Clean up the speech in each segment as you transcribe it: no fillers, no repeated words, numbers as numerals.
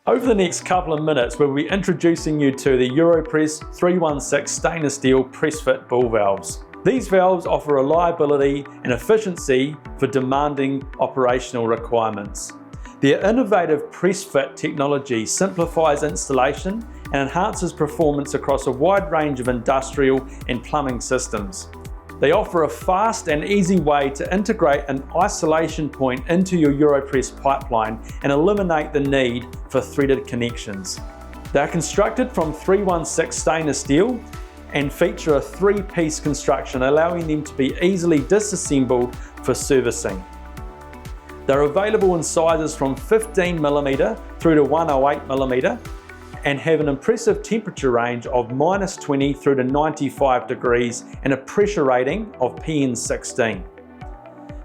Over the next couple of minutes, we'll be introducing you to the Europress 316 stainless steel press-fit ball valves. These valves offer reliability and efficiency for demanding operational requirements. Their innovative press-fit technology simplifies installation and enhances performance across a wide range of industrial and plumbing systems. They offer a fast and easy way to integrate an isolation point into your Europress pipeline and eliminate the need for threaded connections. They are constructed from 316 stainless steel and feature a three-piece construction, allowing them to be easily disassembled for servicing. They're available in sizes from 15mm through to 108mm and have an impressive temperature range of -20 through to 95 degrees and a pressure rating of PN16.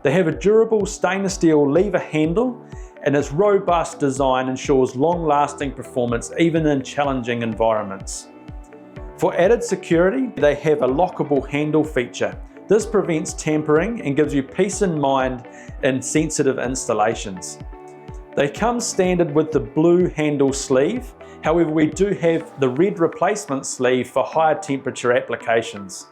They have a durable stainless steel lever handle, and its robust design ensures long-lasting performance even in challenging environments. For added security, they have a lockable handle feature. This prevents tampering and gives you peace of mind in sensitive installations. They come standard with the blue handle sleeve. However, we do have the red replacement sleeve for higher temperature applications.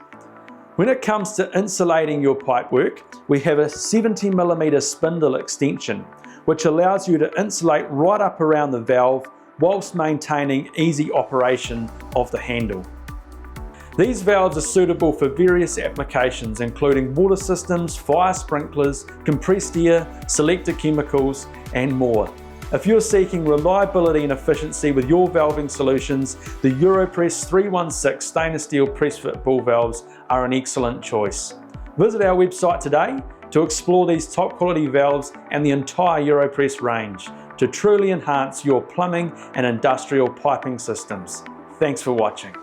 When it comes to insulating your pipework, we have a 70mm spindle extension, which allows you to insulate right up around the valve whilst maintaining easy operation of the handle. These valves are suitable for various applications, including water systems, fire sprinklers, compressed air, selector chemicals, and more. If you're seeking reliability and efficiency with your valving solutions, the Europress 316 stainless steel press-fit ball valves are an excellent choice. Visit our website today to explore these top quality valves and the entire Europress range to truly enhance your plumbing and industrial piping systems. Thanks for watching.